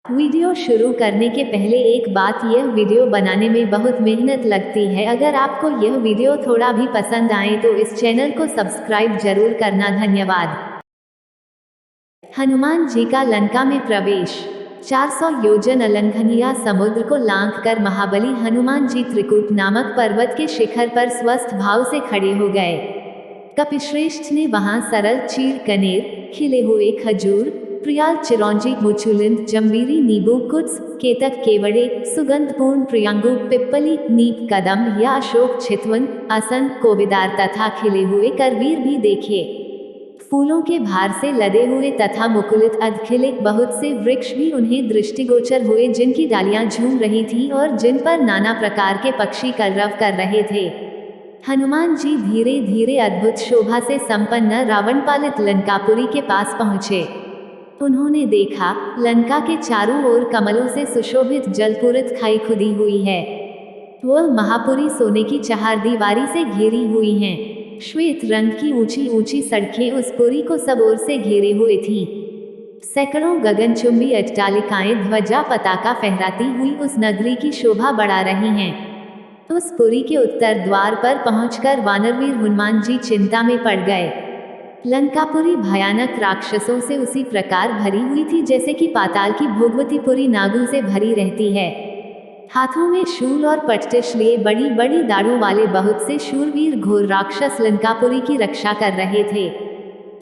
Video शुरू करने के पहले एक बात, यह वीडियो बनाने में बहुत मेहनत लगती है। अगर आपको यह वीडियो थोड़ा भी पसंद आए तो इस चैनल को सब्सक्राइब जरूर करना। धन्यवाद। हनुमान जी का लंका में प्रवेश। 400 योजन अलंघनीय समुद्र को लांघ कर महाबली हनुमान जी त्रिकूट नामक पर्वत के शिखर पर स्वस्थ भाव से खड़े हो गए। कपिश्रेष्ठ ने वहां सरल चीड़ कनेर, खिले हुए खजूर, प्रियाल चिरौंजी मुचुलिंद जम्बीरी नींबू कुट्स केतक केवड़े सुगंधपूर्ण प्रियंगु पिप्पली नीप कदम या अशोक छितवन असन कोविदार तथा खिले हुए करवीर भी देखे। फूलों के भार से लदे हुए तथा मुकुलित अधखिले बहुत से वृक्ष भी उन्हें दृष्टिगोचर हुए, जिनकी डालियां झूम रही थीं और जिन पर नाना प्रकार के पक्षी कलरव कर रहे थे। हनुमान जी धीरे धीरे अद्भुत शोभा से संपन्न रावण पालित लंकापुरी के पास पहुँचे। उन्होंने देखा, लंका के चारों ओर कमलों से सुशोभित जलपूरित खाई खुदी हुई है। वह महापुरी सोने की चहारदीवारी से घिरी हुई हैं। श्वेत रंग की ऊंची ऊंची सड़कें उस पुरी को सब ओर से घेरे हुए थीं। सैकड़ों गगनचुंबी अट्टालिकाएं ध्वजा पताका फहराती हुई उस नगरी की शोभा बढ़ा रही हैं। उस पुरी के उत्तर द्वार पर पहुंचकर वानरवीर हनुमान जी चिंता में पड़ गए। लंकापुरी भयानक राक्षसों से उसी प्रकार भरी हुई थी जैसे कि पाताल की भोगवतीपुरी नागों से भरी रहती है। हाथों में शूल और पटटिश लिए बड़ी बड़ी दाढ़ों वाले बहुत से शूरवीर घोर राक्षस लंकापुरी की रक्षा कर रहे थे।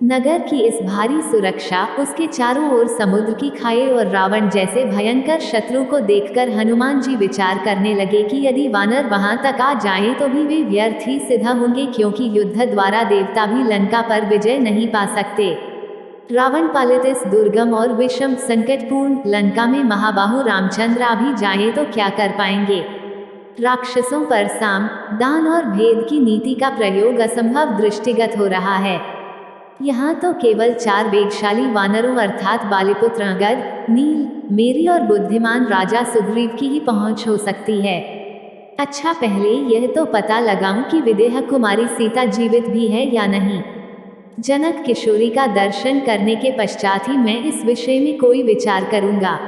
नगर की इस भारी सुरक्षा, उसके चारों ओर समुद्र की खाई और रावण जैसे भयंकर शत्रु को देखकर हनुमान जी विचार करने लगे कि यदि वानर वहां तक आ जाएं तो भी वे व्यर्थ ही सिद्ध होंगे, क्योंकि युद्ध द्वारा देवता भी लंका पर विजय नहीं पा सकते। रावण पालित इस दुर्गम और विषम संकटपूर्ण लंका में महाबाहु रामचंद्र आ भी जाएं तो क्या कर पाएंगे। राक्षसों पर साम, दान और भेद की नीति का प्रयोग असंभव दृष्टिगत हो रहा है। यहाँ तो केवल 4 वेगशाली वानरों अर्थात बालीपुत्र अंगद, नील, मेरी और बुद्धिमान राजा सुग्रीव की ही पहुँच हो सकती है। अच्छा, पहले यह तो पता लगाऊं कि विदेह कुमारी सीता जीवित भी है या नहीं। जनक किशोरी का दर्शन करने के पश्चात ही मैं इस विषय में कोई विचार करूंगा।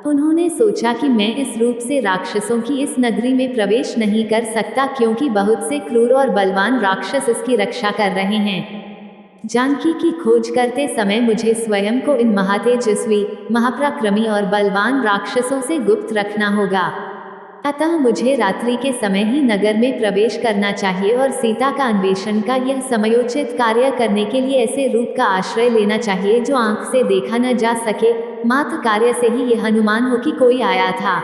उन्होंने सोचा कि मैं इस रूप से राक्षसों की इस नगरी में प्रवेश नहीं कर सकता, क्योंकि बहुत से क्रूर और बलवान राक्षस इसकी रक्षा कर रहे हैं। जानकी की खोज करते समय मुझे स्वयं को इन महातेजस्वी, महापराक्रमी और बलवान राक्षसों से गुप्त रखना होगा। अतः मुझे रात्रि के समय ही नगर में प्रवेश करना चाहिए और सीता का अन्वेषण का यह समयोचित कार्य करने के लिए ऐसे रूप का आश्रय लेना चाहिए जो आंख से देखा न जा सके। मात्र कार्य से ही यह अनुमान हो कि कोई आया था।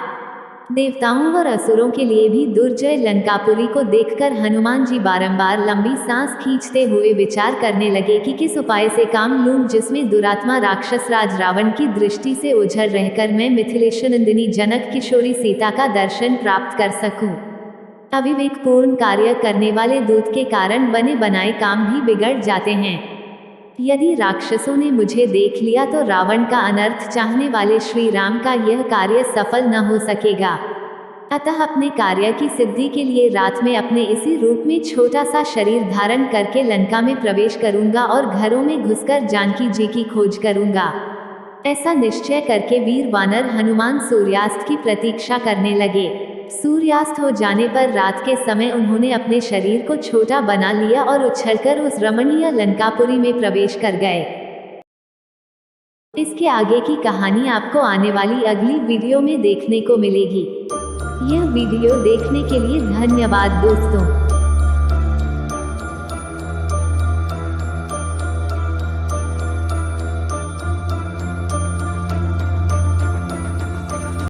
देवताओं और असुरों के लिए भी दुर्जय लंकापुरी को देखकर हनुमान जी बारंबार लंबी सांस खींचते हुए विचार करने लगे कि किस उपाय से काम लूं जिसमें दुरात्मा राक्षस राज रावण की दृष्टि से ओझल रहकर मैं मिथिलेशनंदिनी जनक किशोरी सीता का दर्शन प्राप्त कर सकूं। अविवेकपूर्ण कार्य करने वाले दूत के कारण बने बनाए काम भी बिगड़ जाते हैं। यदि राक्षसों ने मुझे देख लिया तो रावण का अनर्थ चाहने वाले श्री राम का यह कार्य सफल न हो सकेगा। अतः अपने कार्य की सिद्धि के लिए रात में अपने इसी रूप में छोटा सा शरीर धारण करके लंका में प्रवेश करूंगा और घरों में घुसकर जानकी जी की खोज करूंगा। ऐसा निश्चय करके वीर वानर हनुमान सूर्यास्त की प्रतीक्षा करने लगे। सूर्यास्त हो जाने पर रात के समय उन्होंने अपने शरीर को छोटा बना लिया और उछलकर उस रमणीय लंकापुरी में प्रवेश कर गए। इसके आगे की कहानी आपको आने वाली अगली वीडियो में देखने को मिलेगी। यह वीडियो देखने के लिए धन्यवाद दोस्तों।